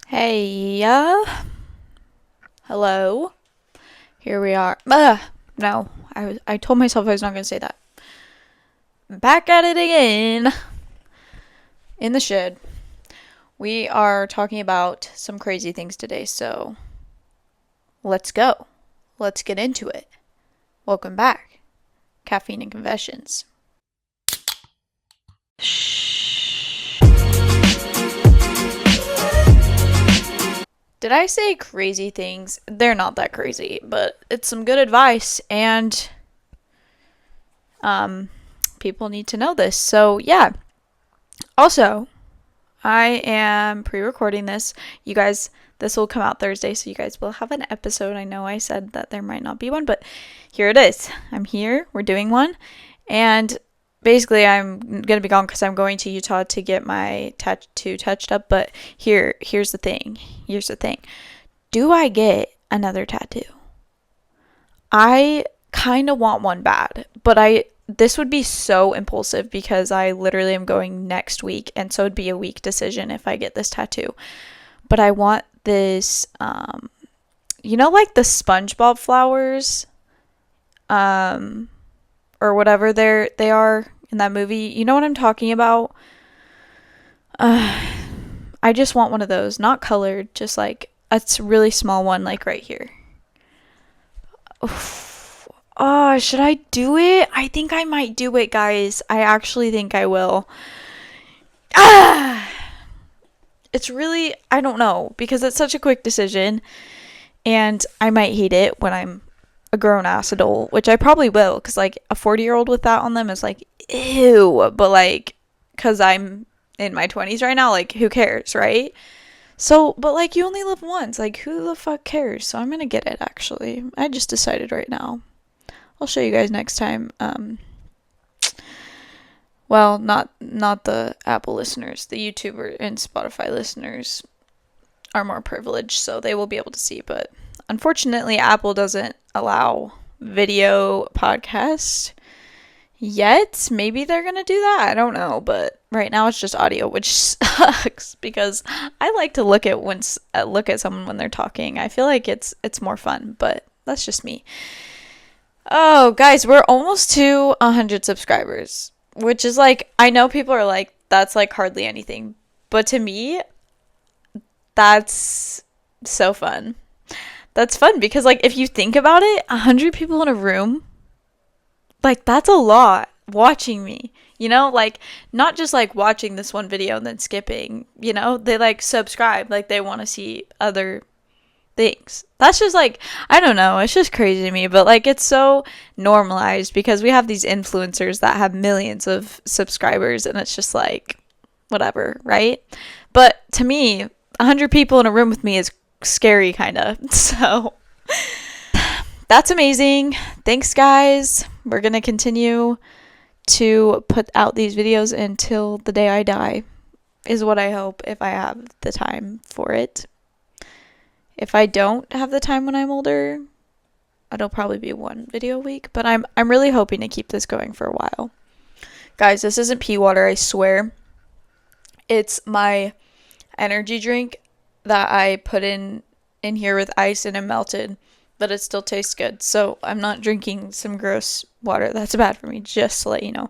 Hey, hello. Here we are. No, I told myself I was not going to say that. Back at it again in the shed. We are talking about some crazy things today, so let's go. Let's get into it. Welcome back. Caffeine and Confessions. Shh. Did I say crazy things? They're not that crazy, but it's some good advice, and people need to know this. So, yeah. Also, I am pre-recording this. You guys, this will come out Thursday, so you guys will have an episode. I know I said that there might not be one, but here it is. I'm here. We're doing one. And basically, I'm going to be gone because I'm going to Utah to get my tattoo touched up. But here's the thing. Here's the thing. Do I get another tattoo? I kind of want one bad, but this would be so impulsive because I literally am going next week, and so it'd be a week decision if I get this tattoo. But I want this, like the SpongeBob flowers, or whatever they are in that movie. You know what I'm talking about? I just want one of those, not colored, just like a really small one, like right here. Oof. Oh, should I do it? I think I might do it, guys. I actually think I will. It's really, I don't know, because it's such a quick decision, and I might hate it when I'm a grown-ass adult, which I probably will, because, like, a 40-year-old with that on them is like, ew, but, like, because I'm in my 20s right now, like, who cares, right? So, but, like, you only live once, like, who the fuck cares? So I'm gonna get it, actually. I just decided right now. I'll show you guys next time. Well, not the Apple listeners. The YouTuber and Spotify listeners are more privileged, so they will be able to see. But unfortunately, Apple doesn't allow video podcasts yet. Maybe they're gonna do that. I don't know. But right now, it's just audio, which sucks because I like to look at someone when they're talking. I feel like it's more fun, but that's just me. Oh, guys, we're almost to 100 subscribers, which is like, I know people are like, that's like hardly anything. But to me, that's so fun. That's fun because, like, if you think about it, 100 people in a room, like, that's a lot watching me. Like, not just like watching this one video and then skipping, they like subscribe, like, they want to see other things. That's just like, I don't know, it's just crazy to me, but like it's so normalized because we have these influencers that have millions of subscribers, and it's just like whatever, right? But to me, 100 people in a room with me is scary, kind of. So that's amazing. Thanks, guys. We're gonna continue to put out these videos until the day I die, is what I hope, if I have the time for it. If I don't have the time when I'm older, it'll probably be one video a week, but I'm really hoping to keep this going for a while. Guys, this isn't pea water, I swear. It's my energy drink that I put in here with ice and it melted, but it still tastes good. So I'm not drinking some gross water. That's bad for me, just to let you know.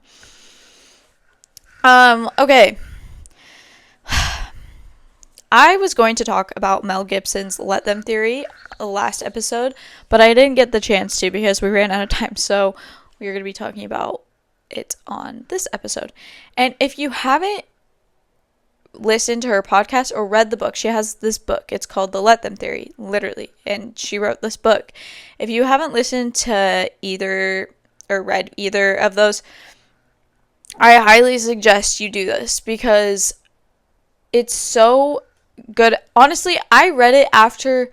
Okay. I was going to talk about Mel Gibson's Let Them theory last episode, but I didn't get the chance to because we ran out of time, so we're going to be talking about it on this episode. And if you haven't listened to her podcast or read the book, she has this book. It's called The Let Them Theory, literally, and she wrote this book. If you haven't listened to either or read either of those, I highly suggest you do this because it's so good. Honestly, I read it after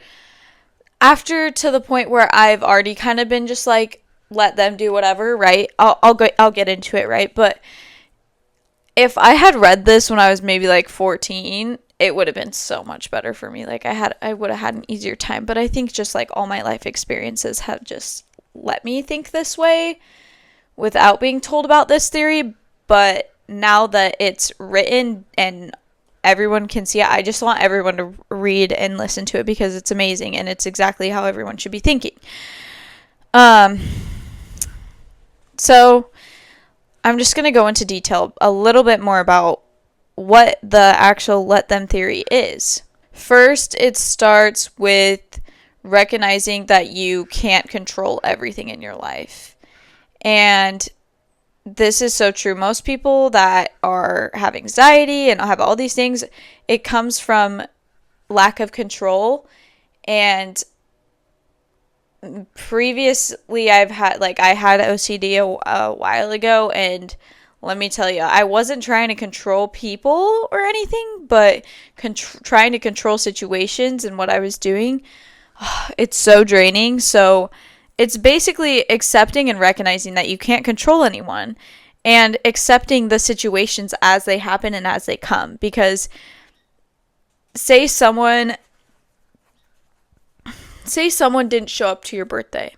to the point where I've already kind of been just like, let them do whatever, right? I'll get into it, right? But if I had read this when I was maybe like 14, it would have been so much better for me. Like I would have had an easier time. But I think just like all my life experiences have just let me think this way without being told about this theory. But now that it's written and everyone can see it. I just want everyone to read and listen to it because it's amazing and it's exactly how everyone should be thinking. So I'm just going to go into detail a little bit more about what the actual let them theory is. First, it starts with recognizing that you can't control everything in your life. And this is so true. Most people that have anxiety and have all these things, it comes from lack of control. And previously I had OCD a while ago, and let me tell you, I wasn't trying to control people or anything, but trying to control situations and what I was doing. It's so draining. So it's basically accepting and recognizing that you can't control anyone and accepting the situations as they happen and as they come. Because say someone didn't show up to your birthday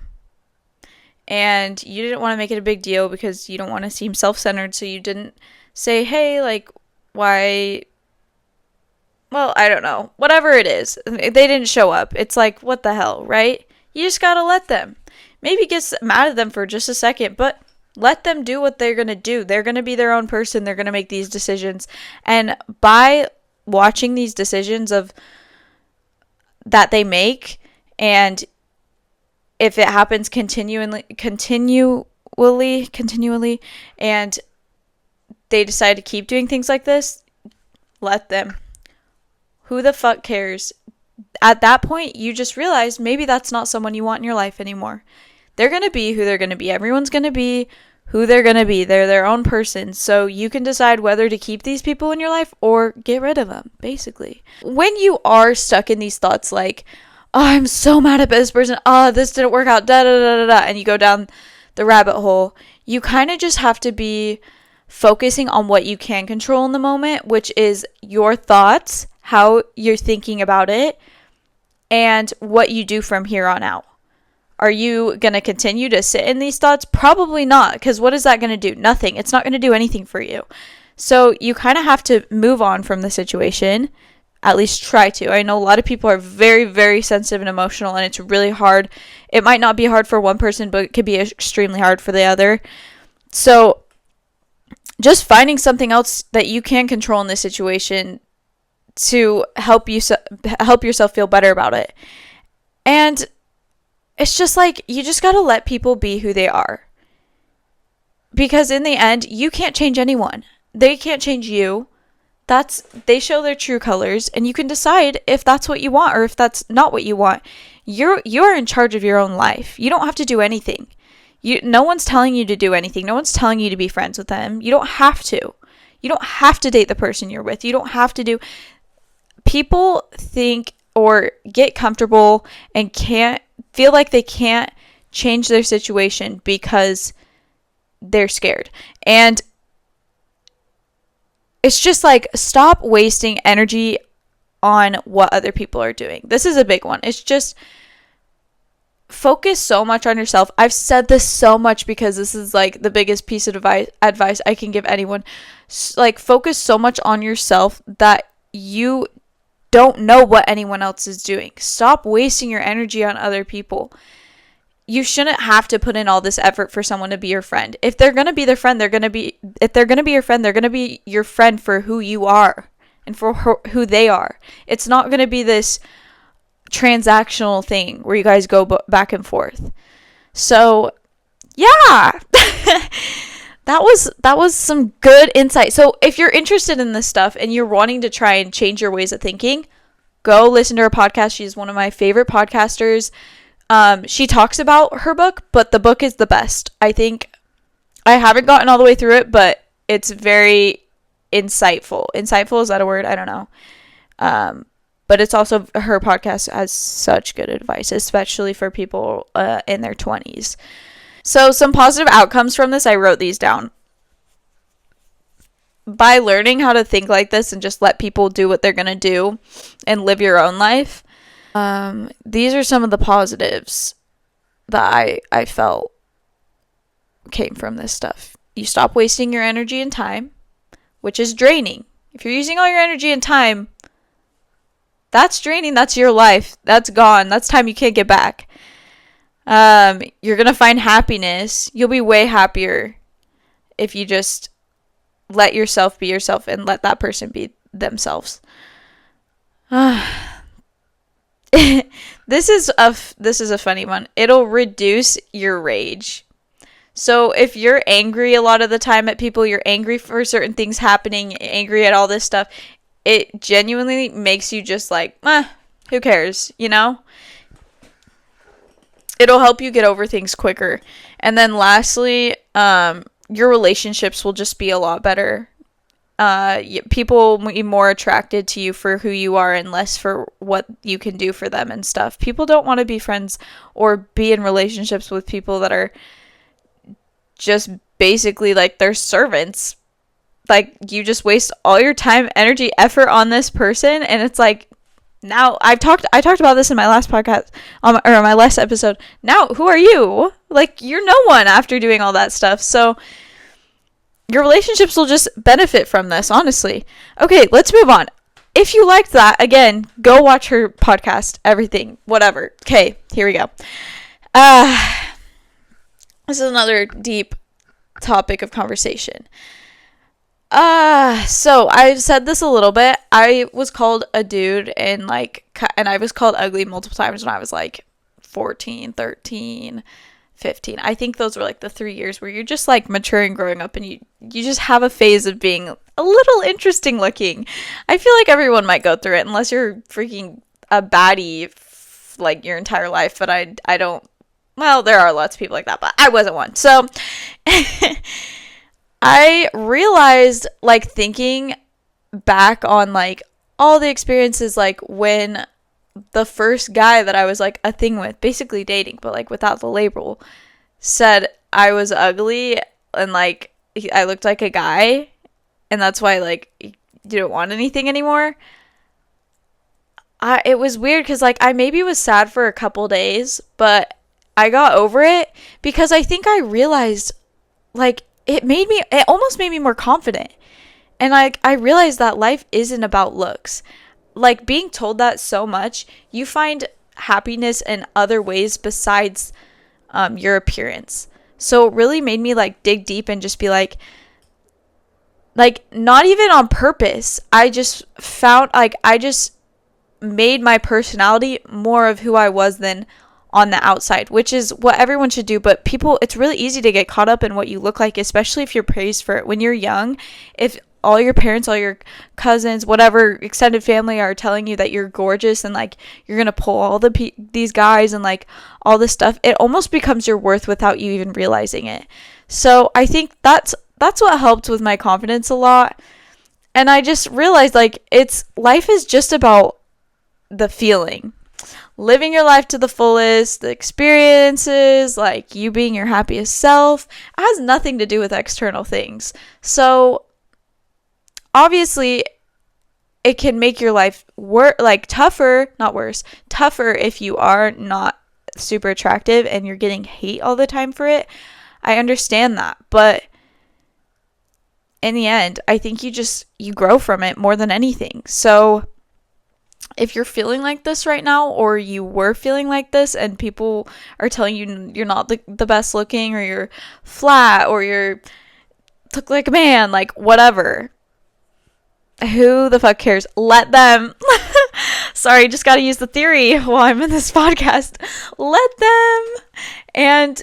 and you didn't want to make it a big deal because you don't want to seem self-centered, so you didn't say, hey, like, why? Well, I don't know. Whatever it is, they didn't show up. It's like, what the hell, right? You just gotta let them. Maybe get mad at them for just a second, but let them do what they're gonna do. They're gonna be their own person. They're gonna make these decisions. And by watching these decisions that they make, and if it happens continually, and they decide to keep doing things like this, let them. Who the fuck cares? At that point, you just realize maybe that's not someone you want in your life anymore. They're going to be who they're going to be. Everyone's going to be who they're going to be. They're their own person. So you can decide whether to keep these people in your life or get rid of them, basically. When you are stuck in these thoughts like, oh, I'm so mad at this person. Oh, this didn't work out. Da da da da da. And you go down the rabbit hole. You kind of just have to be focusing on what you can control in the moment, which is your thoughts, how you're thinking about it, and what you do from here on out. Are you going to continue to sit in these thoughts? Probably not, because what is that going to do? Nothing. It's not going to do anything for you. So you kind of have to move on from the situation. At least try to. I know a lot of people are very, very sensitive and emotional, and it's really hard. It might not be hard for one person, but it could be extremely hard for the other. So just finding something else that you can control in this situation to help yourself feel better about it. And it's just like, you just got to let people be who they are. Because in the end, you can't change anyone. They can't change you. They show their true colors, and you can decide if that's what you want or if that's not what you want. You're in charge of your own life. You don't have to do anything. No one's telling you to do anything. No one's telling you to be friends with them. You don't have to. You don't have to date the person you're with. You don't have to do. People think or get comfortable and can't feel like they can't change their situation because they're scared. And it's just like, stop wasting energy on what other people are doing. This is a big one. It's just focus so much on yourself. I've said this so much because this is like the biggest piece of advice I can give anyone. Like, focus so much on yourself that you don't know what anyone else is doing. Stop wasting your energy on other people. You shouldn't have to put in all this effort for someone to be your friend. If they're going to be their friend, if they're going to be your friend, they're going to be your friend for who you are and for who they are. It's not going to be this transactional thing where you guys go back and forth. So, yeah. That was some good insight. So, if you're interested in this stuff and you're wanting to try and change your ways of thinking, go listen to her podcast. She's one of my favorite podcasters. She talks about her book, but the book is the best. I think I haven't gotten all the way through it, but it's very insightful. Insightful, is that a word? I don't know. But it's also, her podcast has such good advice, especially for people in their 20s. So some positive outcomes from this, I wrote these down. By learning how to think like this and just let people do what they're going to do and live your own life, these are some of the positives that I felt came from this stuff. You stop wasting your energy and time, which is draining. If you're using all your energy and time, that's draining. That's your life. That's gone. That's time you can't get back. You're going to find happiness. You'll be way happier if you just let yourself be yourself and let that person be themselves. This is a funny one. It'll reduce your rage. So if you're angry a lot of the time at people, you're angry for certain things happening, angry at all this stuff, it genuinely makes you just like, who cares, you know? It'll help you get over things quicker. And then lastly, your relationships will just be a lot better. People will be more attracted to you for who you are and less for what you can do for them and stuff. People don't want to be friends or be in relationships with people that are just basically like their servants. Like, you just waste all your time, energy, effort on this person, and it's like, now I talked about this in my last podcast, or my last episode. Now, who are you? Like, you're no one after doing all that stuff. So your relationships will just benefit from this, honestly. Okay, let's move on. If you liked that, again, go watch her podcast, everything, whatever. Okay, here we go. This is another deep topic of conversation. So I've said this a little bit. I was called a dude and I was called ugly multiple times when I was like 14, 13, 15. I think those were like the 3 years where you're just like maturing, growing up, and you just have a phase of being a little interesting looking. I feel like everyone might go through it unless you're freaking a baddie like your entire life, but I don't. Well, there are lots of people like that, but I wasn't one. So I realized, like, thinking back on like all the experiences, like when the first guy that I was like a thing with, basically dating, but like without the label, said I was ugly and like I looked like a guy, and that's why like you don't want anything anymore. It was weird because like I maybe was sad for a couple days, but I got over it because I think I realized like it almost made me more confident. And like I realized that life isn't about looks. Like, being told that so much, you find happiness in other ways besides your appearance. So it really made me like dig deep and just be like not even on purpose. I just found like I just made my personality more of who I was than on the outside, which is what everyone should do. But people, it's really easy to get caught up in what you look like, especially if you're praised for it when you're young. If all your parents, all your cousins, whatever extended family are telling you that you're gorgeous and like you're gonna pull all these guys and like all this stuff, it almost becomes your worth without you even realizing it. So I think that's what helped with my confidence a lot. And I just realized like life is just about the feeling, living your life to the fullest, the experiences, like you being your happiest self. It has nothing to do with external things. So obviously it can make your life tougher if you are not super attractive and you're getting hate all the time for it. I understand that, but in the end, I think you grow from it more than anything. So if you're feeling like this right now, or you were feeling like this and people are telling you you're not the best looking, or you're flat, or you're look like a man, like whatever, who the fuck cares? Let them. Sorry, just gotta use the theory while I'm in this podcast. Let them. And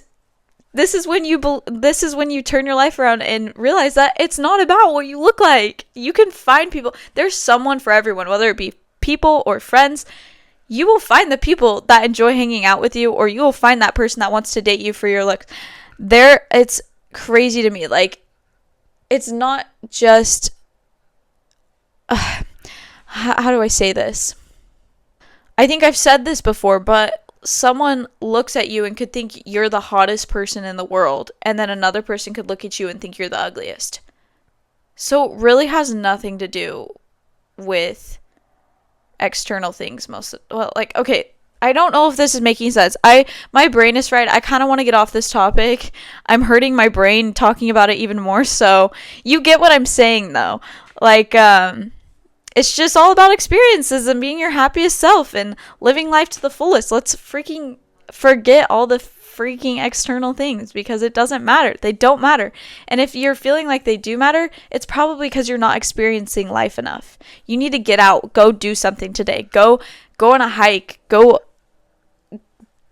this is when you turn your life around and realize that it's not about what you look like. You can find people. There's someone for everyone, whether it be people or friends. You will find the people that enjoy hanging out with you, or you will find that person that wants to date you for your looks. It's crazy to me. Like, it's not just how do I say this? I think I've said this before, but someone looks at you and could think you're the hottest person in the world, and then another person could look at you and think you're the ugliest. So it really has nothing to do with external things okay, I don't know if this is making sense. My brain is fried. I kind of want to get off this topic. I'm hurting my brain talking about it even more, so you get what I'm saying though. Like, it's just all about experiences and being your happiest self and living life to the fullest. Let's freaking forget all the freaking external things because it doesn't matter. They don't matter. And if you're feeling like they do matter, it's probably because you're not experiencing life enough. You need to get out, go do something today. Go on a hike, go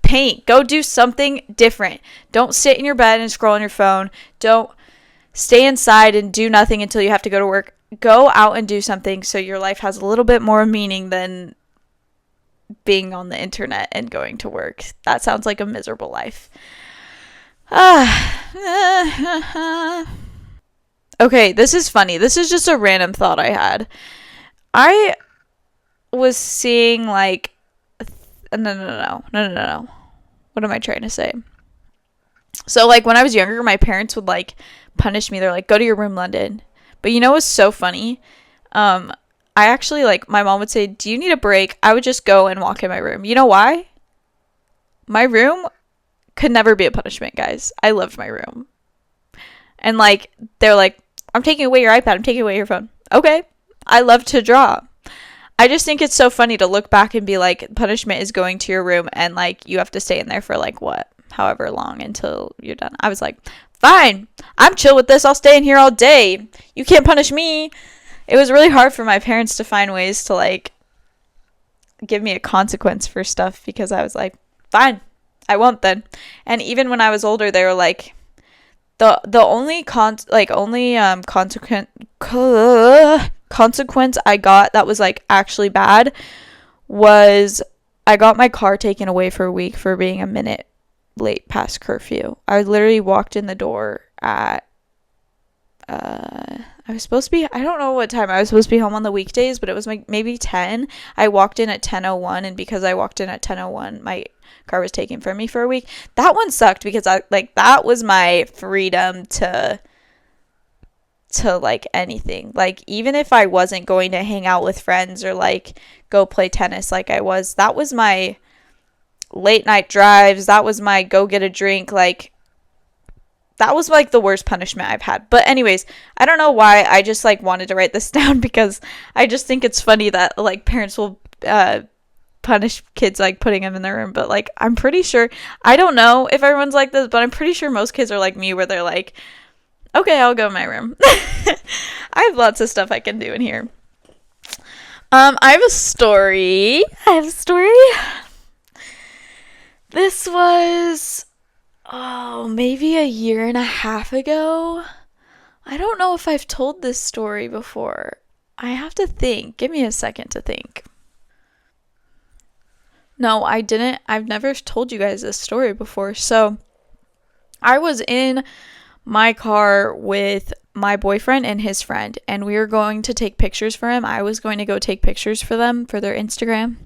paint, go do something different. Don't sit in your bed and scroll on your phone. Don't stay inside and do nothing until you have to go to work. Go out and do something so your life has a little bit more meaning than being on the internet and going to work. That sounds like a miserable life. Okay, this is funny. This is just a random thought I had. I was seeing like no. What am I trying to say? So like when I was younger, my parents would like punish me. They're like, go to your room, London. But you know what's so funny? I actually, like, my mom would say, do you need a break? I would just go and walk in my room. You know why? My room could never be a punishment, guys. I loved my room. And, like, they're like, I'm taking away your iPad. I'm taking away your phone. Okay. I love to draw. I just think it's so funny to look back and be like, punishment is going to your room and, like, you have to stay in there for, like, what? However long until you're done. I was like, fine. I'm chill with this. I'll stay in here all day. You can't punish me. It was really hard for my parents to find ways to, like, give me a consequence for stuff because I was like, fine, I won't then. And even when I was older, they were like, the only consequence I got that was, like, actually bad was I got my car taken away for a week for being a minute late past curfew. I literally walked in the door at I was supposed to be, I don't know what time I was supposed to be home on the weekdays, but it was like maybe 10. I walked in at 10:01, and because I walked in at 10:01, my car was taken from me for a week. That one sucked because that was my freedom to like anything. Like, even if I wasn't going to hang out with friends or like go play tennis like I was, that was my late night drives. That was my go get a drink. Like, that was like the worst punishment I've had. But anyways, I don't know why I just like wanted to write this down because I just think it's funny that like parents will punish kids like putting them in their room. But like, I'm pretty sure, I don't know if everyone's like this, but I'm pretty sure most kids are like me where they're like, okay, I'll go in my room. I have lots of stuff I can do in here. I have a story. This was maybe a year and a half ago. I don't know if I've told this story before. I have to think. Give me a second to think. No, I didn't. I've never told you guys this story before. So, I was in my car with my boyfriend and his friend, and we were going to take pictures for him. I was going to go take pictures for them for their Instagram.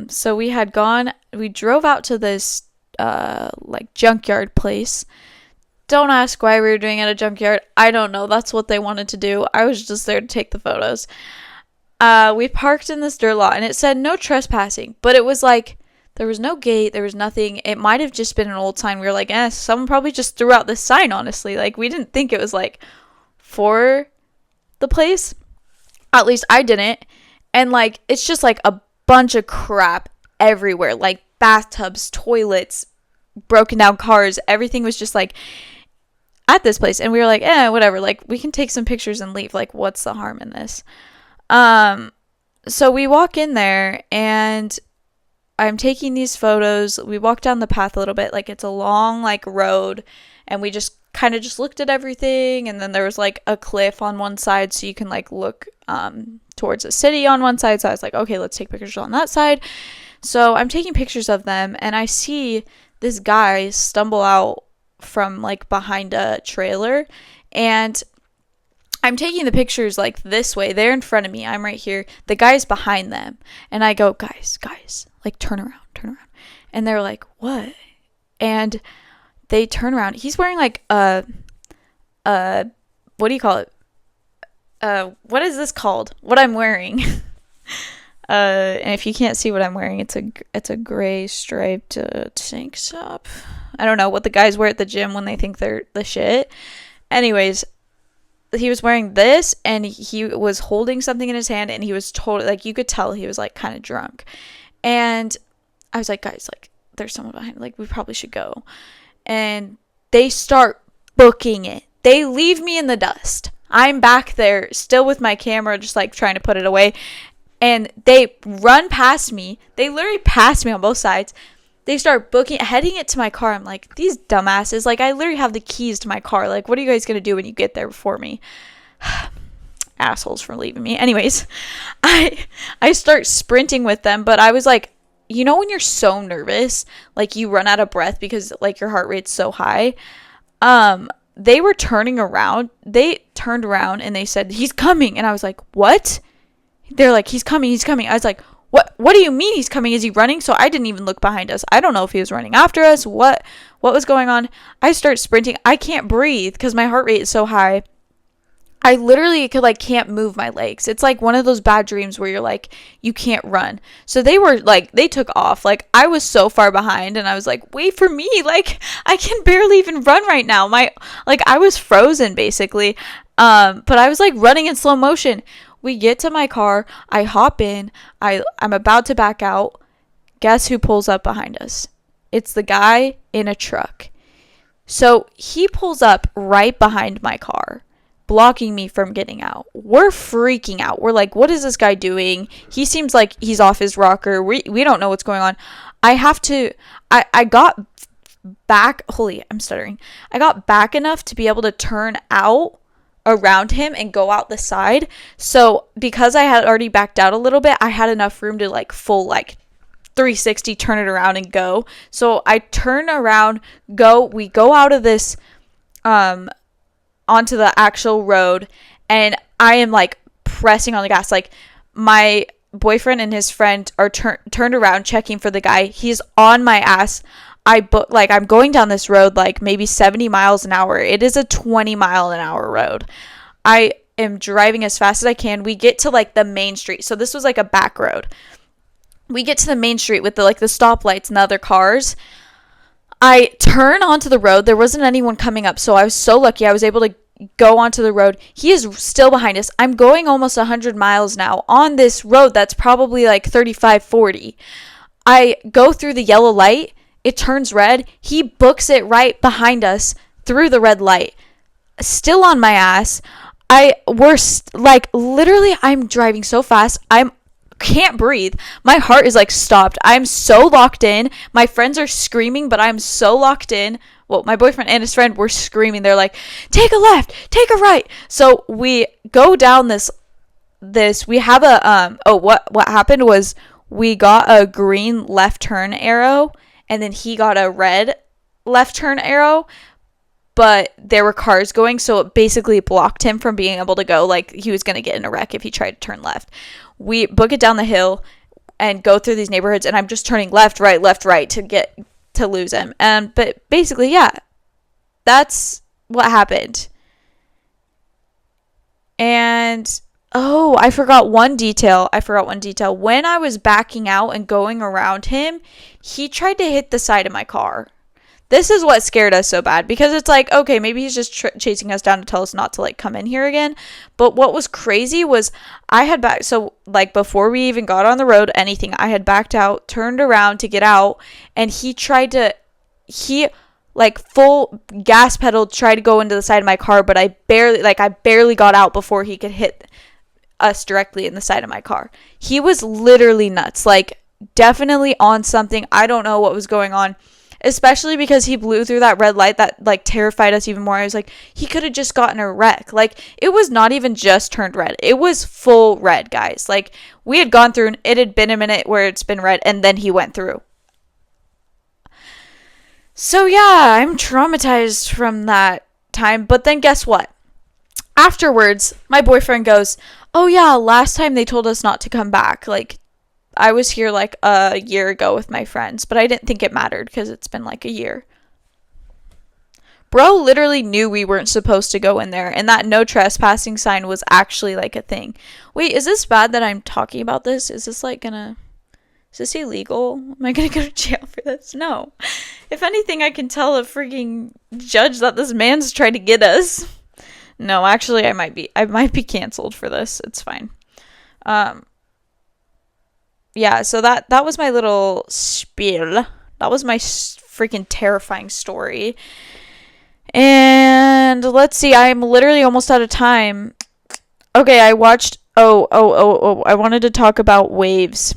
So we drove out to this like junkyard place. Don't ask why we were doing it at a junkyard. I don't know. That's what they wanted to do. I was just there to take the photos. We parked in this dirt lot and it said no trespassing, but it was like there was no gate, there was nothing. It might have just been an old sign. We were like, someone probably just threw out this sign, honestly. Like, we didn't think it was like for the place. At least I didn't. And like, it's just like a bunch of crap everywhere, like bathtubs, toilets, broken down cars. Everything was just like at this place, and we were like, whatever, like we can take some pictures and leave, like what's the harm in this? So we walk in there and I'm taking these photos. We walk down the path a little bit, like it's a long like road, and we just kind of just looked at everything, and then there was like a cliff on one side so you can like look towards the city on one side. So I was like, okay, let's take pictures on that side. So I'm taking pictures of them, and I see this guy stumble out from like behind a trailer, and I'm taking the pictures like this way. They're in front of me. I'm right here. The guy's behind them, and I go, guys, like turn around. And they're like, what? And they turn around. He's wearing like a what do you call it? What is this called? What I'm wearing. And if you can't see what I'm wearing, it's a gray striped tank top. I don't know what the guys wear at the gym when they think they're the shit. Anyways, he was wearing this, and he was holding something in his hand, and he was totally, like, you could tell he was, like, kind of drunk. And I was like, guys, like, there's someone behind, like, we probably should go. And they start booking it. They leave me in the dust. I'm back there still with my camera, just, like, trying to put it away. And they run past me. They literally passed me on both sides. They start heading it to my car. I'm like, these dumbasses. Like, I literally have the keys to my car. Like, what are you guys going to do when you get there before me? Assholes for leaving me. Anyways, I start sprinting with them. But I was like, you know when you're so nervous? Like, you run out of breath because, like, your heart rate's so high. They were turning around. They turned around and they said, he's coming. And I was like, what? They're like, he's coming. I was like, what do you mean he's coming? Is he running? So I didn't even look behind us. I don't know if he was running after us. What was going on? I start sprinting. I can't breathe because my heart rate is so high. I literally can't move my legs. It's like one of those bad dreams where you're like, you can't run. So they were like, they took off. Like, I was so far behind, and I was like, wait for me. Like, I can barely even run right now. I was frozen basically. But I was like running in slow motion. We get to my car, I hop in, I'm about to back out. Guess who pulls up behind us? It's the guy in a truck. So he pulls up right behind my car, blocking me from getting out. We're freaking out. We're like, what is this guy doing? He seems like he's off his rocker. We don't know what's going on. I got back, I'm stuttering. I got back enough to be able to turn out around him and go out the side. So because I had already backed out a little bit, I had enough room to full 360 turn it around and go. So I turn around, we go out of this onto the actual road, and I am pressing on the gas. My boyfriend and his friend are turned around checking for the guy. He's on my ass. I'm going down this road maybe 70 miles an hour. It is a 20-mile-an-hour road. I am driving as fast as I can. We get to the main street. So this was a back road. We get to the main street with the stoplights and the other cars. I turn onto the road. There wasn't anyone coming up, so I was so lucky I was able to go onto the road. He is still behind us. I'm going almost 100 miles now on this road that's probably 35, 40. I go through the yellow light. It turns red. He books it right behind us through the red light. Still on my ass. Literally, I'm driving so fast. Can't breathe. My heart is stopped. I'm so locked in. My friends are screaming, but I'm so locked in. Well, my boyfriend and his friend were screaming. They're like, take a left, take a right. So we go down this, we have what happened was we got a green left turn arrow, and then he got a red left turn arrow, but there were cars going, so it basically blocked him from being able to go. He was going to get in a wreck if he tried to turn left. We book it down the hill and go through these neighborhoods, and I'm just turning left, right to lose him. But basically, yeah, that's what happened. And I forgot one detail. When I was backing out and going around him, he tried to hit the side of my car. This is what scared us so bad, because it's okay, maybe he's just chasing us down to tell us not to come in here again. But what was crazy was I had before we even got on the road, I had backed out, turned around to get out, and he full gas pedal tried to go into the side of my car, but I barely got out before he could hit us directly in the side of my car. He was literally nuts, definitely on something. I don't know what was going on. Especially because he blew through that red light that terrified us even more. I was like, he could have just gotten a wreck. It was not even just turned red. It was full red, guys. We had gone through, and it had been a minute where it's been red, and then he went through. So yeah, I'm traumatized from that time. But then guess what? Afterwards, my boyfriend goes, oh yeah, last time they told us not to come back. I was here a year ago with my friends, but I didn't think it mattered because it's been a year. Bro literally knew we weren't supposed to go in there, and that no trespassing sign was actually a thing. Wait, is this bad that I'm talking about this? Is this is this illegal? Am I gonna go to jail for this? No. If anything, I can tell a freaking judge that this man's trying to get us. No, actually, I might be canceled for this. It's fine. Um, yeah, so that was my little spiel. That was my freaking terrifying story. And let's see, I'm literally almost out of time. Okay, I watched. Oh. I wanted to talk about Waves.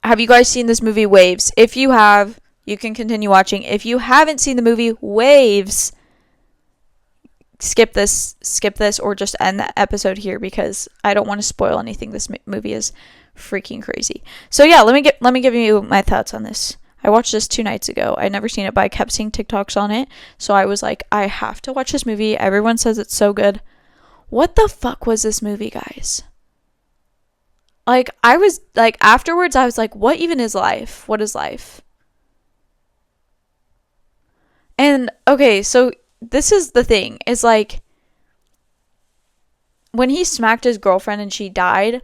Have you guys seen this movie, Waves? If you have, you can continue watching. If you haven't seen the movie Waves, skip this, or just end the episode here because I don't want to spoil anything. This movie is freaking crazy. So yeah, let me give you my thoughts on this. I watched this 2 nights ago. I'd never seen it, but I kept seeing TikToks on it. So I was like, I have to watch this movie. Everyone says it's so good. What the fuck was this movie, guys? Like, I was, like, afterwards, I was like, what even is life? What is life? And, okay, so this is the thing. Is like, when he smacked his girlfriend and she died,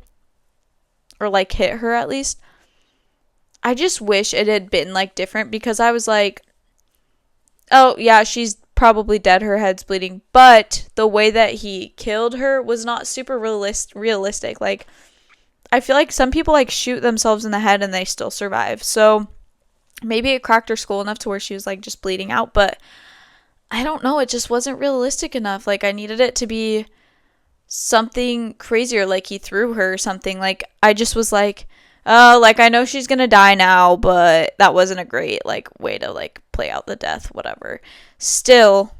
or, like, hit her at least, I just wish it had been, like, different because I was like, oh, yeah, she's probably dead, her head's bleeding, but the way that he killed her was not super realistic. Like, I feel like some people, like, shoot themselves in the head and they still survive. So maybe it cracked her skull enough to where she was, like, just bleeding out, but I don't know, it just wasn't realistic enough. Like, I needed it to be something crazier, like he threw her or something. Like, I just was like, oh, like, I know she's gonna die now, but that wasn't a great, like, way to, like, play out the death, whatever. Still,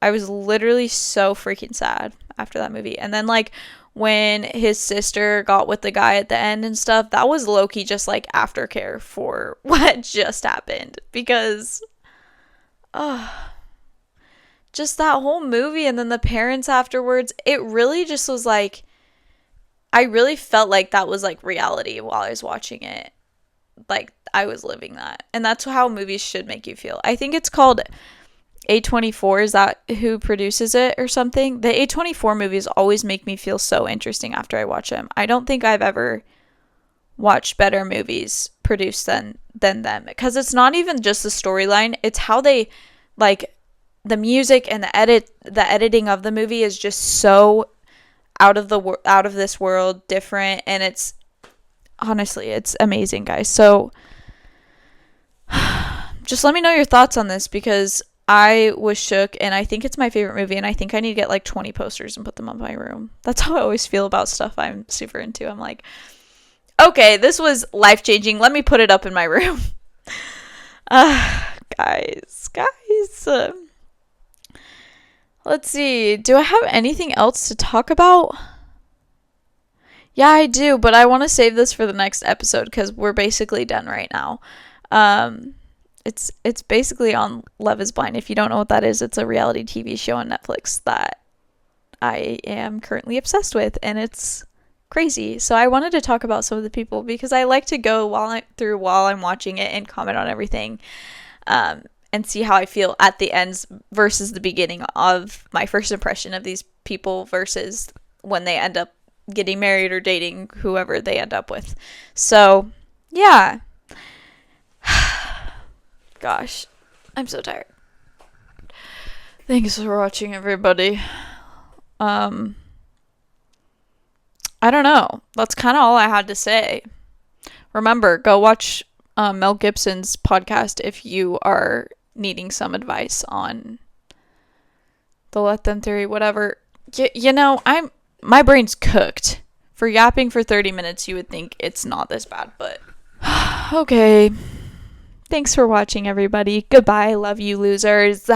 I was literally so freaking sad after that movie. And then, like, when his sister got with the guy at the end and stuff, that was low-key just, like, aftercare for what just happened. Because, just that whole movie and then the parents afterwards, it really just was, like, I really felt like that was, like, reality while I was watching it. Like, I was living that. And that's how movies should make you feel. I think it's called A24. Is that who produces it or something? The A24 movies always make me feel so interesting after I watch them. I don't think I've ever watched better movies produced than them. Because it's not even just the storyline. It's how they, like, the music and the editing of the movie is just so out of this world, different, and it's honestly, it's amazing, guys. So just let me know your thoughts on this because I was shook and I think it's my favorite movie and I think I need to get like 20 posters and put them on my room. That's how I always feel about stuff I'm super into. I'm like, okay, this was life-changing. Let me put it up in my room. Guys. Let's see. Do I have anything else to talk about? Yeah, I do, but I want to save this for the next episode because we're basically done right now. It's basically on Love is Blind. If you don't know what that is, it's a reality TV show on Netflix that I am currently obsessed with, and it's crazy. So I wanted to talk about some of the people because I like to go while I'm watching it and comment on everything. And see how I feel at the ends versus the beginning of my first impression of these people versus when they end up getting married or dating whoever they end up with. So, yeah. Gosh, I'm so tired. Thanks for watching, everybody. I don't know. That's kind of all I had to say. Remember, go watch Mel Gibson's podcast if you are needing some advice on the let them theory, whatever. You know, my brain's cooked. For yapping for 30 minutes, you would think it's not this bad, but okay. Thanks for watching, everybody. Goodbye. Love you, losers.